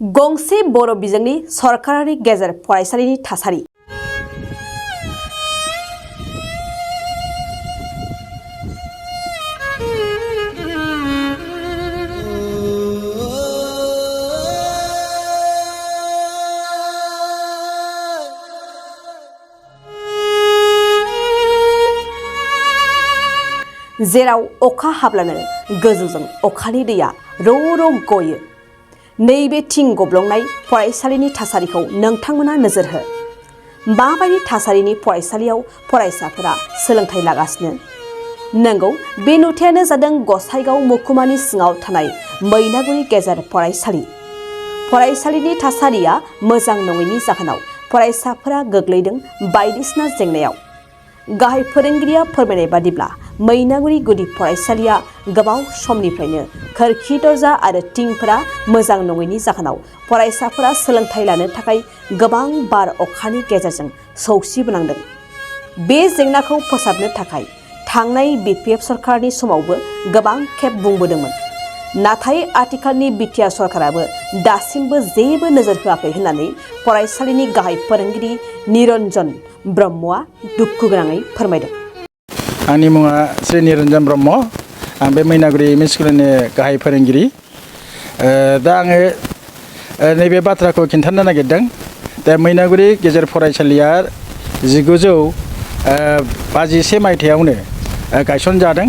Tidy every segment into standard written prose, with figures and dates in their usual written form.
गंसे बर' बिजोंनि सरकारारि गेजेर फरायसालिनि थासारि। जेराव अखा हाब्लानो गोजौजों अखानि दैया र' र' गयो। नैबे थिं गब्लंनाय फरायसालिनि थासारिखौ नोंथांमोना नोजोर हो। माबायदि थासारिनि फरायसालियाव फरायसाफोरा सोलोंथाइ लागासिनो? नंगौ, बे नुथायानो जादों गसाइगाव महकुमानि सिङाव थानाय मैनागुरि गेजेर फरायसालि। फरायसालिनि थासारिया मोजां नङैनि जाहोनाव फरायसाफोरा गोग्लैदों बायदिसिना जेंनायाव। गाहाय फोरोंगिरिया फोरमायनाय बादिब्ला मैनागुरि गुदि फरायसालिया गोबाव समनिफ्रायनो खोरखि दरजा आरो थिंफोरा मोजां नङैनि जाहोनाव फरायसाफोरा सोलोंथाइ लानो थाखाय गोबां बार अखानि गेजेरजों सौसिबोनांदों। बे जेंनाखौ फोसाबनो थाखाय थांनाय BPF सरकारनि समावबो गोबां खेब बुंबोदोंमोन। नाथाय आथिखालनि बिटिआर सरकाराबो दासिमबो जेबो नोजोर होआखै होननानै फरायसालिनि गाहाय फोरोंगिरि निरन्जन ब्रह्मआ दुखु गोनाङै फोरमायदों। आंनि मुङा श्री निरन्जन ब्रह्म। आं बे मैनागुरि एमइ स्कुलनि गाहाय फोरोंगिरि। दा आङो नैबे बाथ्राखौ खिन्थानो नागिरदों। दा मैनागुरि गेजेर फरायसालिया 1951 मायथाइयावनो गायसनजादों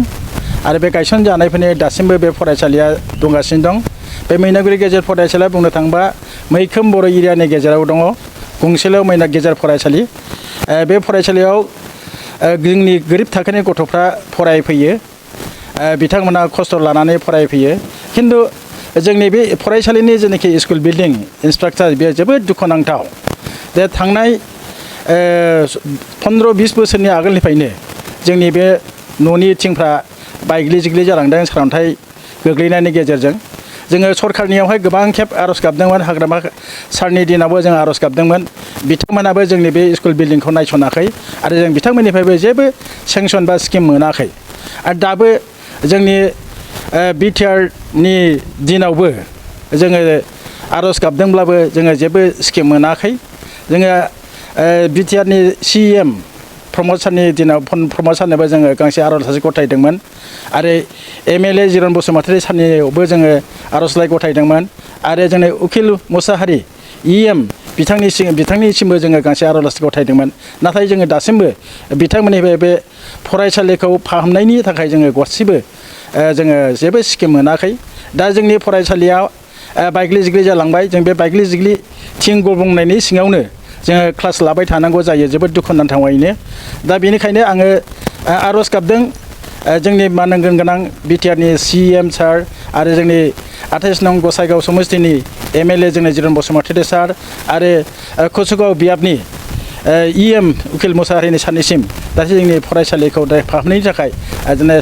आरो बे गायसनजानायफोरनि दासिमबो बे फरायसालिया दंगासिनो दं। बे मैनागुरि गेजेर फरायसालिया बुंनो थाङोबा मैखोम बर' एरियानि गेजेराव दङ गंसेल' गेजेर फरायसालि। बे फरायसालियाव जोंनि गोरिब थाखोनि गथ'फ्रा फरायफैयो। बिथांमोना खस्थ' लानानै फरायफैयो। खिन्थु जोंनि बे फरायसालिनि जेनाखि स्कुल बिल्डिं स्ट्राक्चार बेयो जोबोद दुखुनांथाव। दा थांनाय 15-20 बोसोरनि आगोलनिफ्रायनो जोंनि बे न'नि थिंफ्रा बायग्लि जिग्लि जालांदों सारअन्थाइ गोग्लैनायनि गेजेरजों। जोङो सरकारनियावहाय गोबां खेब आर'ज गाबदोंमोन। हाग्रामा सारनि दिनावबो जों आर'ज गाबदोंमोन। बिथांमोनाबो जोंनि बे स्कुल बिल्डिंखौ नायसनाखै आरो जों बिथांमोननिफ्रायबो जेबो सेंसन बा स्किम मोनाखै। आरो दाबो जोंनि बिटिआरनि दिनावबो जोङो आर'ज गाबदोंब्लाबो जोङो जेबो स्किम मोनाखै। जोङो बिटिआरनि CM प्रमद सारनि दिनाव प्रमद सारनोबो जोङो गांसे आर'जलाइ गथायदोंमोन आरो MLA जिरन बसुमतारी सारनियावबो जोङो आर'जलाइ गथायदोंमोन आरो जोंनि उकिल मुसाहारि EM बिथांनिसिमबो जोङो गांसे आर'जलाइ गथायदोंमोन। नाथाय जोङो दासिमबो बिथांमोननिफ्राय बे फरायसालिखौ फाहामनायनि थाखाय जोङो गरसेबो जोङो जेबो स्किम मोनाखै। दा जोंनि फरायसालियाव बायग्लि जिग्लि जालांबाय। जों बे बायग्लि जिग्लि थिं गब्लंनायनि सिङावनो जोङो क्लास लाबाय थानांगौ जायो जोबोद दुखुनांथावैनो। दा बेनिखायनो आङो आर'ज गाबदों जोंनि मानगोन गोनां बिटिआरनि CM सार आरो जोंनि 28 नं गसाइगाव समस्तिनि MLA जोंनि जिरन बसुमतारी सार आरो कसुगाव बियाबनि EM उकिल मुसाहारिनि सारनिसिम दासो जोंनि फरायसालिखौ फाहामनायनि थाखाय जोंनो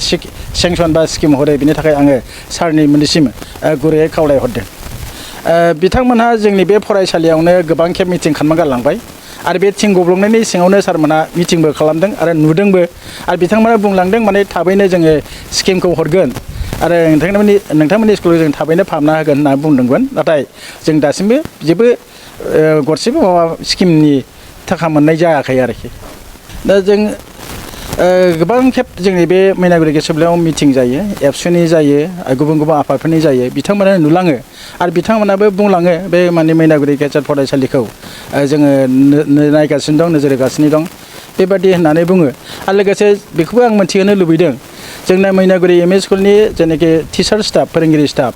सेंसन बा स्किम हरो। बेनि थाखाय आङो सारनि मोननिसिम गुरैयै खावलायहरदों। बिथांमोनहा जोंनि बे फरायसालियावनो गोबां खेब मिटिं खालामना गालांबाय आरो बे थिं गब्लंनायनि सिङावनो सारमोनहा मिटिंबो खालामदों आरो नुदोंबो। आरो बिथांमोना बुंलांदों माने थाबैनो जोङो स्किमखौ हरगोन आरो नोंथांमोननि स्कुलखौ जों थाबैनो फाहामना होगोन होनना बुंदोंमोन। नाथाय जों दासिमबो जेबो गरसेबो माबा स्किमनि थाखा मोननाय जायाखै आरोखि। दा जों गोबां खेब जोंनि बे मैनागुरि गेजेराव मिटिं जायो, एबसुनि जायो, गुबुन गुबुन आफादफोरनि जायो। बिथांमोना नुलाङो आरो बिथांमोनाबो बुंलाङो बे मैनागुरि गेजेर फरायसालिखौ जोङो नायगासिनो दं, नोजोर होगासिनो दं बेबादि होननानै बुङो। आरो लोगोसे बेखौबो आं मोनथिहोनो लुबैदों जोंना मैनागुरि एमइ स्कुलनि जेनाखि टिचार स्टाफ फोरोंगिरि स्टाफ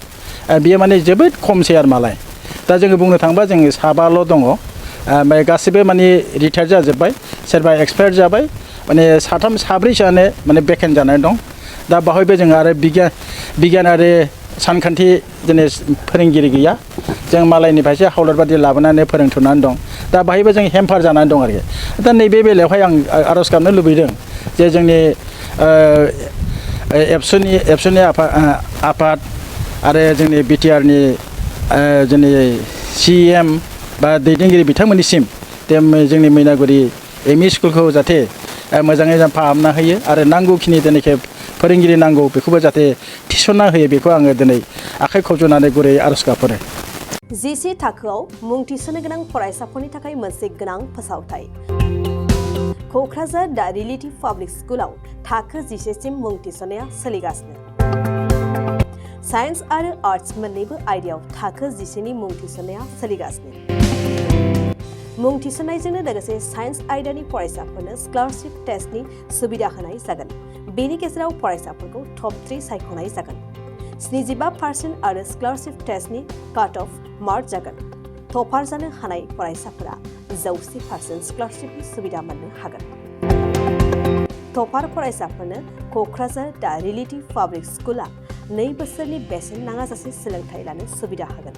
बियो माने जोबोद खमसै आरो मालाय। दा जोङो बुंनो थाङोबा जोङो 7 दङ। ओमफ्राय गासिबो माने रिटायार जाजोब्बाय, सोरबा एक्सपायार जाबाय। माने 3-4सोआनो माने बेकेन्ट जानानै दं। दा बाहायबो जोङो आरो बिगियान आरो सानखान्थि दिनै फोरोंगिरि गैया। जों मालायनिफ्रायसो हावलाद बादि लाबोनानै फोरोंथ'नानै दं। दा बाहायबो जों हेम्पार जानानै दं आरोखि। दा नैबे बेलायावहाय आं आर'ज गाबनो लुबैदों जे जोंनि एबसुनि आफाद आरो जोंनि बिटिआरनि जोंनि CM बा दैदेनगिरि बिथांमोननिसिम जोंनि मैनागुरि एमइ स्कुलखौ जाहाथे मोजाङै फाहामना होयो आरो नांगौखिनि जेनाखि फोरोंगिरि नांगौ बेखौबो जाहाथे थिसनना होयो। बेखौ आङो दिनै आखाइ खबज'नानै गुरै आर'ज गाबहरो। जिसे थाखोआव मुं थिसननो गोनां फरायसाफोरनि थाखाय मोनसे गोनां फोसावथाय। क'क्राझार दा रिलेटिभ पाब्लिक स्कुलाव थाखो 10सिम मुं थिसननाया सोलिगासिनो। साइन्स आरो आर्ट्स मोन्नैबो आयदायाव थाखो 10नि मुं थिसननाया सोलिगासिनो। मुं थिसननायजोंनो लोगोसे साइन्स आयदानि फरायसाफोरनो स्कलारशिप टेस्टनि सुबिदा होनाय जागोन। बेनि गेजेराव फरायसाफोरखौ टप 3 सायख'नाय जागोन। 75% आरो स्कलारशिप टेस्टनि काट अफ मार्क जागोन। टपार जानो हानाय फरायसाफोरा 100% स्कलारशिपनि सुबिदा मोननो हागोन। टपार फरायसाफोरनो क'क्राझार दा रिलेटिभ पाब्लिक स्कुला 2 बोसोरनि बेसेन नाङाजासे सोलोंथाइ लानो सुबिदा होगोन।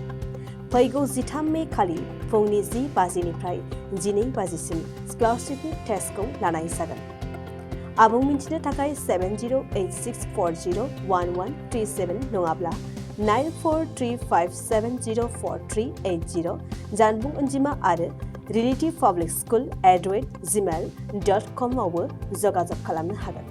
फैगौ 13 मे खालि फुंनि 10 बाजिनिफ्राय 12 बाजिसिम स्कलारशिपनि टेस्टखौ लानाय जागोन। आबुं मिन्थिनो थाखाय 7086401137 नङाब्ला 9435704380 जानबुं अनजिमा आरो relativepublicschool@gmail.com आवबो जगाजग खालामनो हागोन।